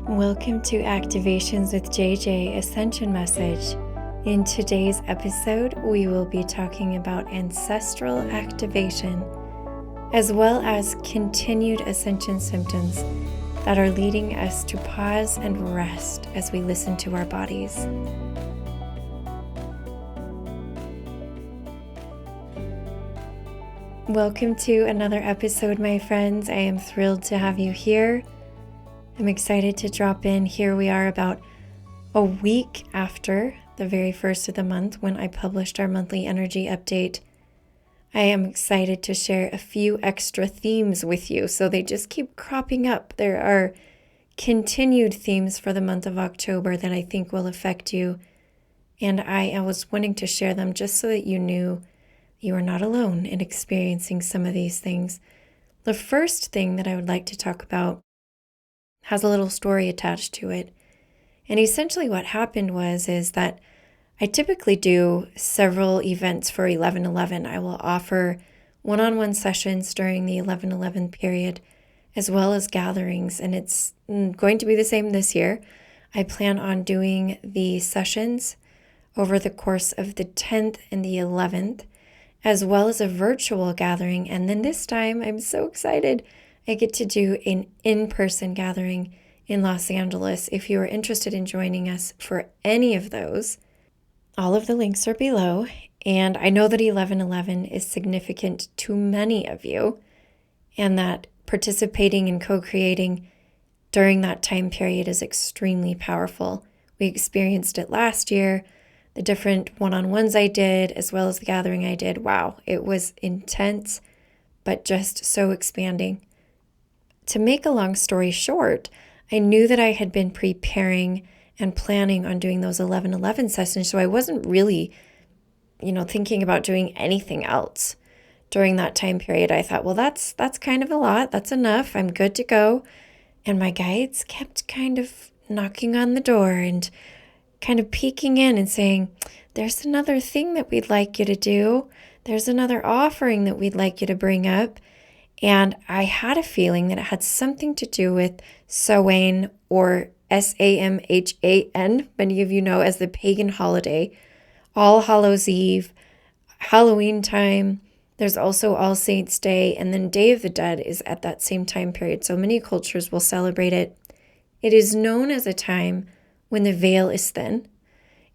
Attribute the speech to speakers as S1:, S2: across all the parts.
S1: Welcome to Activations with JJ Ascension message. In today's episode, we will be talking about ancestral activation, as well as continued ascension symptoms that are leading us to pause and rest as we listen to our bodies. Welcome to another episode, my friends. I am thrilled to have you here. I'm excited to drop in. Here we are about a week after the very first of the month when I published our monthly energy update. I am excited to share a few extra themes with you. So they just keep cropping up. There are continued themes for the month of October that I think will affect you. And I was wanting to share them just so that you knew you are not alone in experiencing some of these things. The first thing that I would like to talk about has a little story attached to it. And essentially what happened is that I typically do several events for 11/11. I will offer one-on-one sessions during the 11/11 period, as well as gatherings. And it's going to be the same this year. I plan on doing the sessions over the course of the 10th and the 11th, as well as a virtual gathering. And then this time, I'm so excited, I get to do an in-person gathering in Los Angeles. If you are interested in joining us for any of those, all of the links are below. And I know that 11/11 is significant to many of you, and that participating and co-creating during that time period is extremely powerful. We experienced it last year, the different one-on-ones I did, as well as the gathering I did. Wow, it was intense, but just so expanding. To make a long story short, I knew that I had been preparing and planning on doing those 11/11 sessions, so I wasn't really, thinking about doing anything else during that time period. I thought, well, that's kind of a lot. That's enough. I'm good to go. And my guides kept kind of knocking on the door and kind of peeking in and saying, there's another thing that we'd like you to do. There's another offering that we'd like you to bring up. And I had a feeling that it had something to do with Samhain, or Samhain, many of you know as the pagan holiday, All Hallows Eve, Halloween time. There's also All Saints Day, and then Day of the Dead is at that same time period. So many cultures will celebrate it. It is known as a time when the veil is thin.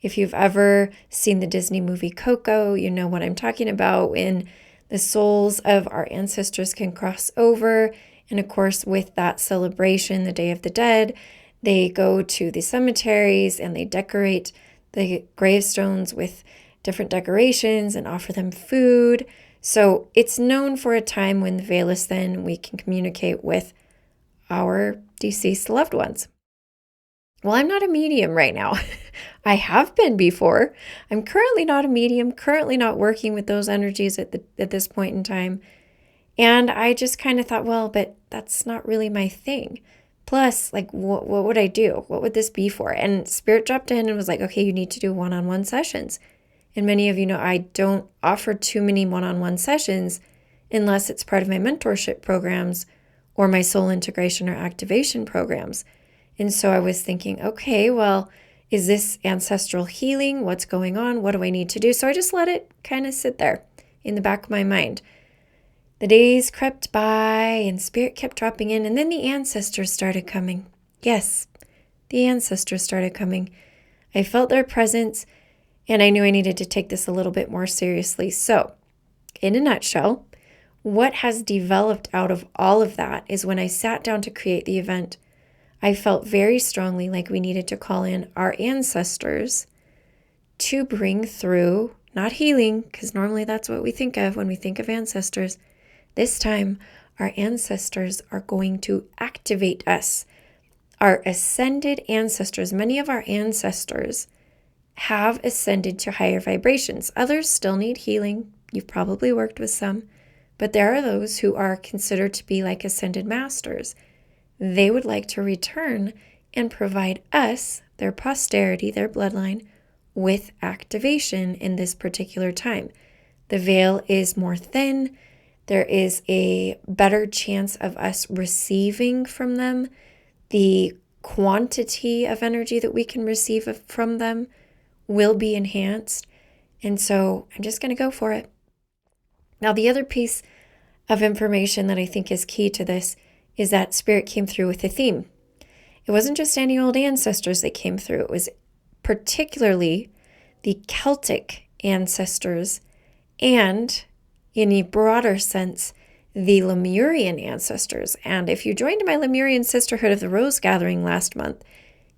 S1: If you've ever seen the Disney movie Coco, you know what I'm talking about, when the souls of our ancestors can cross over. And of course, with that celebration, the Day of the Dead, they go to the cemeteries and they decorate the gravestones with different decorations and offer them food. So it's known for a time when the veil is thin, we can communicate with our deceased loved ones. Well, I'm not a medium right now. I have been before. I'm currently not a medium, currently not working with those energies at this point in time. And I just kind of thought, well, but that's not really my thing. Plus, what would I do? What would this be for? And Spirit dropped in and was like, okay, you need to do one-on-one sessions. And many of you know I don't offer too many one-on-one sessions unless it's part of my mentorship programs or my soul integration or activation programs. And so I was thinking, okay, well, is this ancestral healing? What's going on? What do I need to do? So I just let it kind of sit there in the back of my mind. The days crept by and Spirit kept dropping in, and then the ancestors started coming. Yes, the ancestors started coming. I felt their presence, and I knew I needed to take this a little bit more seriously. So, in a nutshell, what has developed out of all of that is when I sat down to create the event, I felt very strongly like we needed to call in our ancestors to bring through, not healing, because normally that's what we think of when we think of ancestors. This time, our ancestors are going to activate us. Our ascended ancestors, many of our ancestors have ascended to higher vibrations. Others still need healing. You've probably worked with some, but there are those who are considered to be like ascended masters. They would like to return and provide us, their posterity, their bloodline, with activation in this particular time. The veil is more thin. There is a better chance of us receiving from them the quantity of energy that we can receive from them will be enhanced. And so I'm just going to go for it. Now, the other piece of information that I think is key to this is that Spirit came through with a theme. It wasn't just any old ancestors that came through. It was particularly the Celtic ancestors and, in a broader sense, the Lemurian ancestors. And if you joined my Lemurian Sisterhood of the Rose Gathering last month,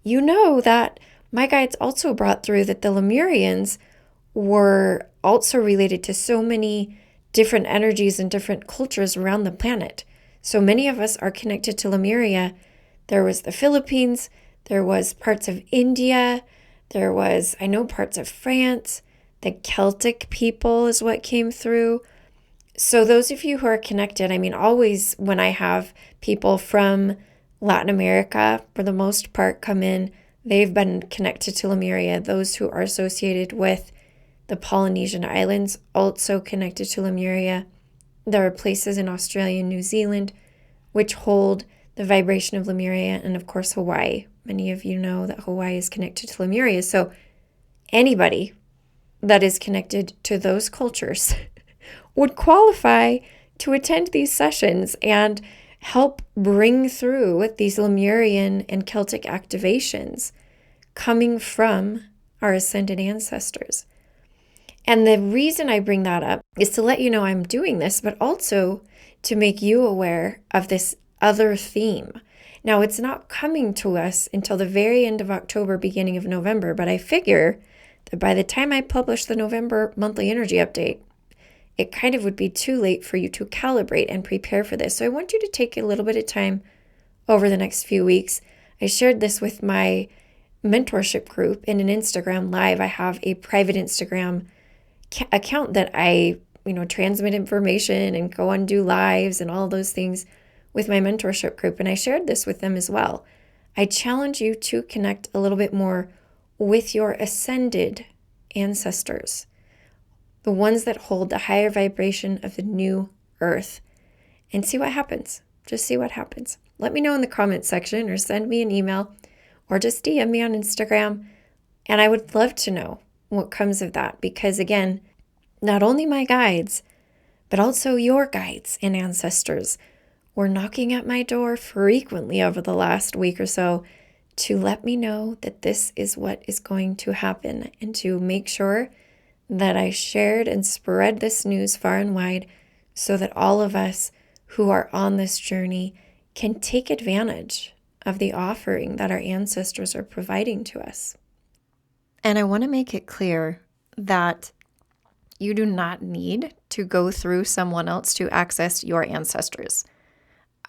S1: you know that my guides also brought through that the Lemurians were also related to so many different energies and different cultures around the planet. So many of us are connected to Lemuria. There was the Philippines, there was parts of India, there was, I know, parts of France. The Celtic people is what came through. So those of you who are connected, I mean, always when I have people from Latin America, for the most part, come in, they've been connected to Lemuria. Those who are associated with the Polynesian Islands, also connected to Lemuria. There are places in Australia and New Zealand which hold the vibration of Lemuria, and of course Hawaii. Many of you know that Hawaii is connected to Lemuria. So anybody that is connected to those cultures would qualify to attend these sessions and help bring through these Lemurian and Celtic activations coming from our ascended ancestors. And the reason I bring that up is to let you know I'm doing this, but also to make you aware of this other theme. Now, it's not coming to us until the very end of October, beginning of November, but I figure that by the time I publish the November monthly energy update, it kind of would be too late for you to calibrate and prepare for this. So I want you to take a little bit of time over the next few weeks. I shared this with my mentorship group in an Instagram live. I have a private Instagram account that I, transmit information and go on do lives and all those things with my mentorship group. And I shared this with them as well. I challenge you to connect a little bit more with your ascended ancestors, the ones that hold the higher vibration of the new earth, and see what happens. Just see what happens. Let me know in the comment section or send me an email or just DM me on Instagram. And I would love to know what comes of that, because again, not only my guides, but also your guides and ancestors were knocking at my door frequently over the last week or so to let me know that this is what is going to happen, and to make sure that I shared and spread this news far and wide so that all of us who are on this journey can take advantage of the offering that our ancestors are providing to us. And I want to make it clear that you do not need to go through someone else to access your ancestors.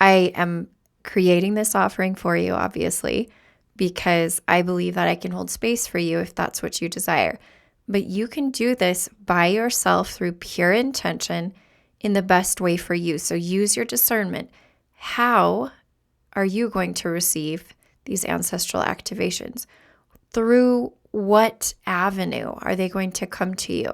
S1: I am creating this offering for you, obviously, because I believe that I can hold space for you if that's what you desire. But you can do this by yourself through pure intention in the best way for you. So use your discernment. How are you going to receive these ancestral activations? Through what avenue are they going to come to you?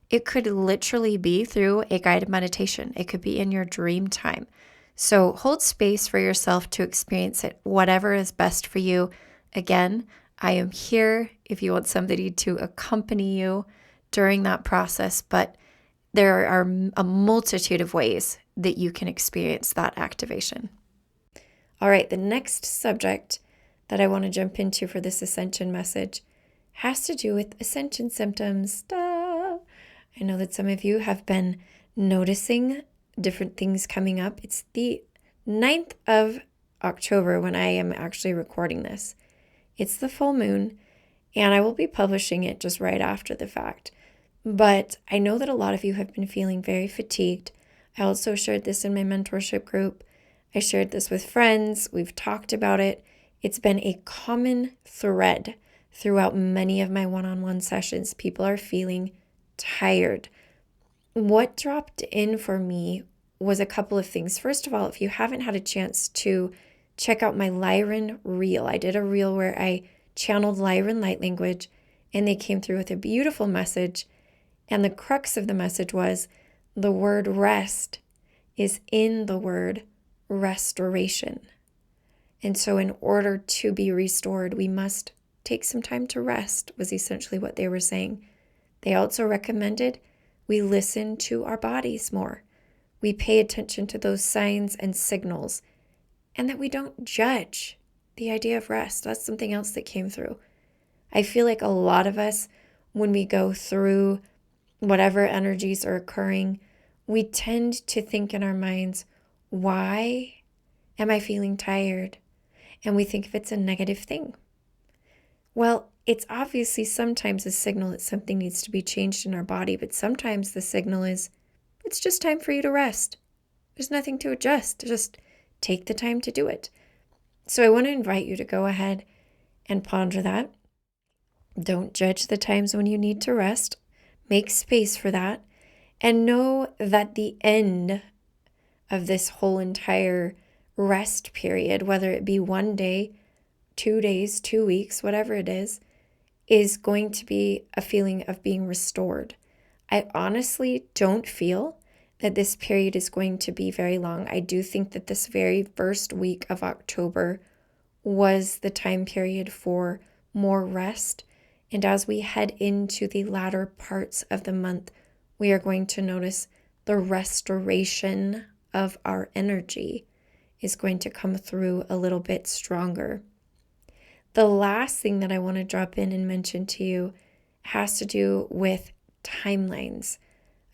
S1: It could literally be through a guided meditation. It could be in your dream time. So hold space for yourself to experience it, whatever is best for you. Again, I am here if you want somebody to accompany you during that process, but there are a multitude of ways that you can experience that activation. All right, the next subject that I want to jump into for this Ascension message has to do with Ascension symptoms. I know that some of you have been noticing different things coming up. It's the 9th of October when I am actually recording this. It's the full moon, and I will be publishing it just right after the fact. But I know that a lot of you have been feeling very fatigued. I also shared this in my mentorship group. I shared this with friends. We've talked about it. It's been a common thread throughout many of my one-on-one sessions. People are feeling tired. What dropped in for me was a couple of things. First of all, if you haven't had a chance to check out my Lyran reel, I did a reel where I channeled Lyran light language, and they came through with a beautiful message. And the crux of the message was the word rest is in the word restoration. And so in order to be restored, we must take some time to rest, was essentially what they were saying. They also recommended we listen to our bodies more. We pay attention to those signs and signals, and that we don't judge the idea of rest. That's something else that came through. I feel like a lot of us, when we go through whatever energies are occurring, we tend to think in our minds, why am I feeling tired? And we think if it's a negative thing. Well, it's obviously sometimes a signal that something needs to be changed in our body, but sometimes the signal is, it's just time for you to rest. There's nothing to adjust. Just take the time to do it. So I want to invite you to go ahead and ponder that. Don't judge the times when you need to rest. Make space for that. And know that the end of this whole entire rest period, whether it be 1 day, 2 days, 2 weeks, whatever it is going to be a feeling of being restored. I honestly don't feel that this period is going to be very long. I do think that this very first week of October was the time period for more rest. And as we head into the latter parts of the month, we are going to notice the restoration of our energy is going to come through a little bit stronger. The last thing that I want to drop in and mention to you has to do with timelines.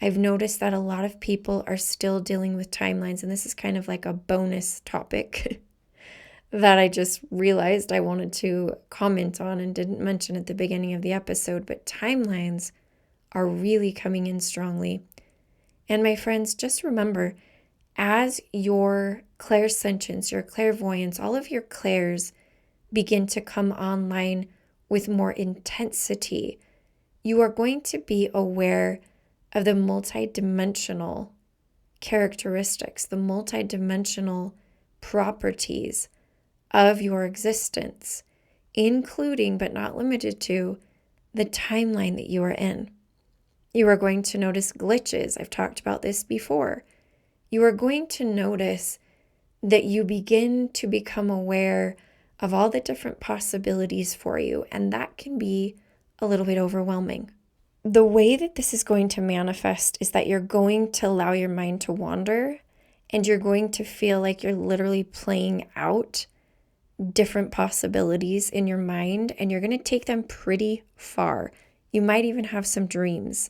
S1: I've noticed that a lot of people are still dealing with timelines, and this is kind of like a bonus topic that I just realized I wanted to comment on and didn't mention at the beginning of the episode, but timelines are really coming in strongly. And my friends, just remember, as your clairsentience, your clairvoyance, all of your clairs begin to come online with more intensity, you are going to be aware of the multidimensional characteristics, the multidimensional properties of your existence, including but not limited to the timeline that you are in. You are going to notice glitches. I've talked about this before. You are going to notice that you begin to become aware of all the different possibilities for you, and that can be a little bit overwhelming. The way that this is going to manifest is that you're going to allow your mind to wander, and you're going to feel like you're literally playing out different possibilities in your mind, and you're going to take them pretty far. You might even have some dreams.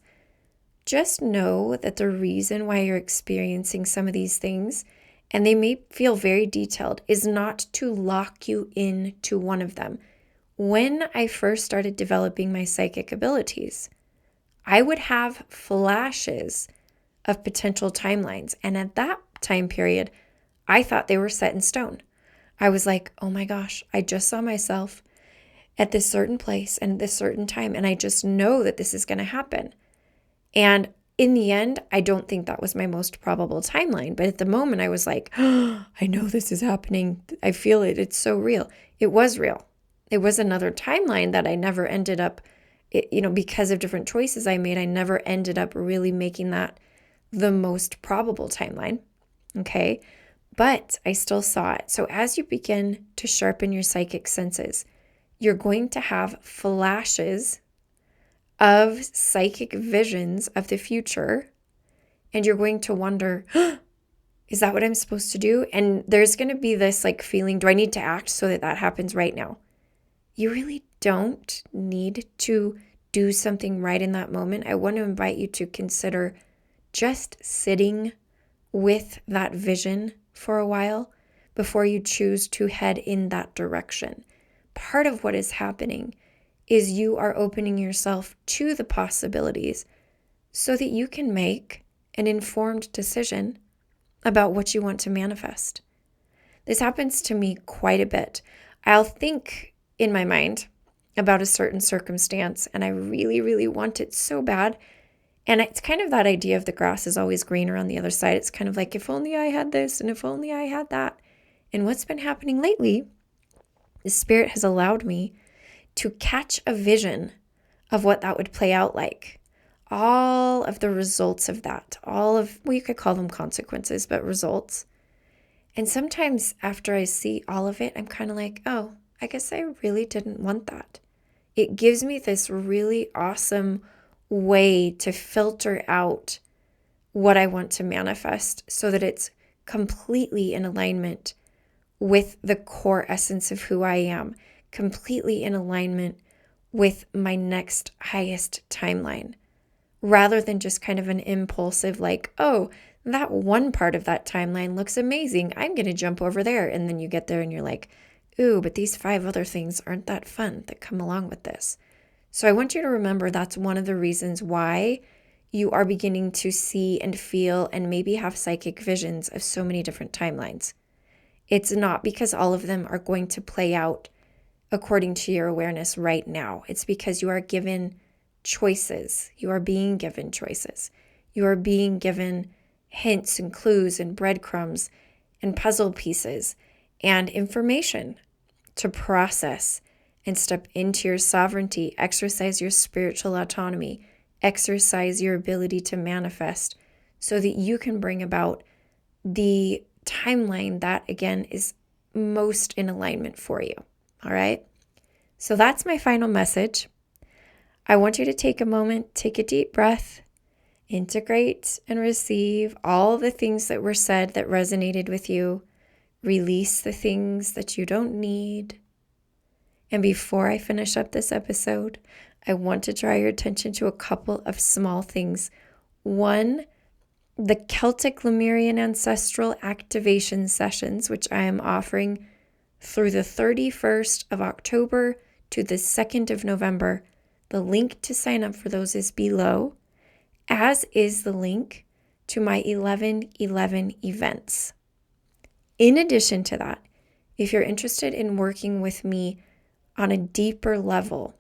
S1: Just know that the reason why you're experiencing some of these things, and they may feel very detailed, is not to lock you into one of them. When I first started developing my psychic abilities, I would have flashes of potential timelines. And at that time period, I thought they were set in stone. I was like, oh my gosh, I just saw myself at this certain place and this certain time, and I just know that this is going to happen. And in the end, I don't think that was my most probable timeline. But at the moment, I was like, oh, I know this is happening. I feel it. It's so real. It was real. It was another timeline that I never ended up, because of different choices I made, I never ended up really making that the most probable timeline. Okay. But I still saw it. So as you begin to sharpen your psychic senses, you're going to have flashes of psychic visions of the future, and you're going to wonder, is that what I'm supposed to do? And there's going to be this like feeling, do I need to act so that that happens right now? You really don't need to do something right in that moment. I want to invite you to consider just sitting with that vision for a while before you choose to head in that direction. Part of what is happening is you are opening yourself to the possibilities so that you can make an informed decision about what you want to manifest. This happens to me quite a bit. I'll think in my mind about a certain circumstance, and I really, really want it so bad. And it's kind of that idea of the grass is always greener on the other side. It's kind of like, if only I had this, and if only I had that. And what's been happening lately, the Spirit has allowed me to catch a vision of what that would play out like. All of the results of that, you could call them consequences, but results. And sometimes after I see all of it, I'm kind of like, oh, I guess I really didn't want that. It gives me this really awesome way to filter out what I want to manifest so that it's completely in alignment with the core essence of who I am, completely in alignment with my next highest timeline, rather than just kind of an impulsive like, oh, that one part of that timeline looks amazing, I'm going to jump over there. And then you get there and you're like, ooh, but these 5 other things aren't that fun that come along with this. So I want you to remember that's one of the reasons why you are beginning to see and feel and maybe have psychic visions of so many different timelines. It's not because all of them are going to play out according to your awareness right now. It's because you are given choices. You are being given choices. You are being given hints and clues and breadcrumbs and puzzle pieces and information to process and step into your sovereignty, exercise your spiritual autonomy, exercise your ability to manifest so that you can bring about the timeline that, again, is most in alignment for you. All right? So that's my final message. I want you to take a moment, take a deep breath, integrate and receive all the things that were said that resonated with you. Release the things that you don't need. And before I finish up this episode, I want to draw your attention to a couple of small things. One, the Celtic Lemurian Ancestral activation sessions, which I am offering through the 31st of October to the 2nd of November. The link to sign up for those is below, as is the link to my 11/11 events. In addition to that, if you're interested in working with me on a deeper level,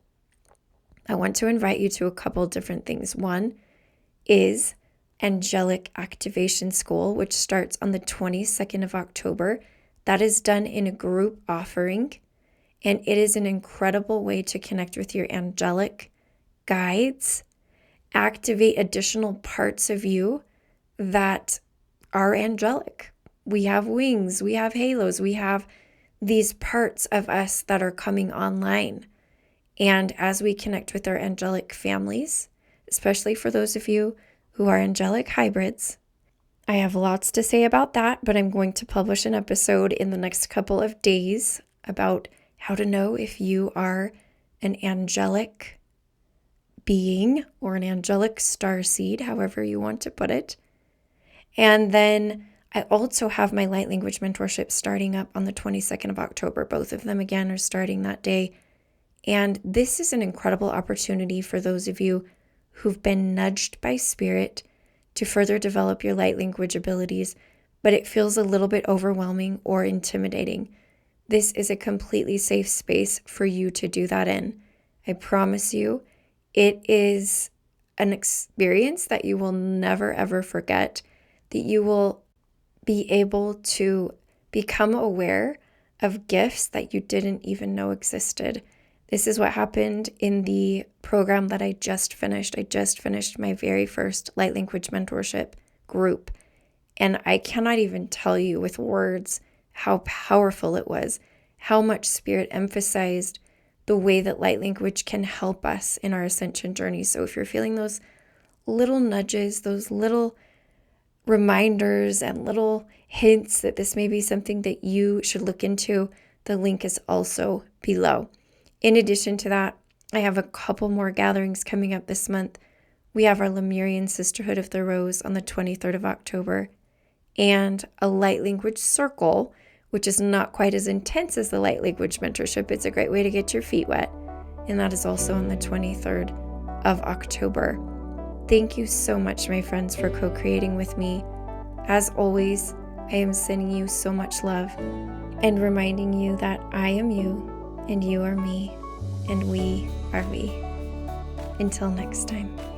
S1: I want to invite you to a couple different things. One is Angelic Activation School, which starts on the 22nd of October. That is done in a group offering, and it is an incredible way to connect with your angelic guides, activate additional parts of you that are angelic. We have wings, we have halos, we have these parts of us that are coming online. And as we connect with our angelic families, especially for those of you who are angelic hybrids, I have lots to say about that, but I'm going to publish an episode in the next couple of days about how to know if you are an angelic being or an angelic starseed, however you want to put it. And then I also have my light language mentorship starting up on the 22nd of October. Both of them, again, are starting that day. And this is an incredible opportunity for those of you who've been nudged by spirit to further develop your light language abilities, but it feels a little bit overwhelming or intimidating. This is a completely safe space for you to do that in. I promise you, it is an experience that you will never, ever forget, that you will be able to become aware of gifts that you didn't even know existed. This is what happened in the program that I just finished. I just finished my very first light language mentorship group. And I cannot even tell you with words how powerful it was, how much spirit emphasized the way that light language can help us in our ascension journey. So if you're feeling those little nudges, those little reminders and little hints that this may be something that you should look into, the link is also below. In addition to that, I have a couple more gatherings coming up this month. We have our Lemurian Sisterhood of the Rose on the 23rd of October and a light language circle, which is not quite as intense as the light language mentorship. It's a great way to get your feet wet. And that is also on the 23rd of October. Thank you so much, my friends, for co-creating with me. As always, I am sending you so much love and reminding you that I am you and you are me and we are we. Until next time.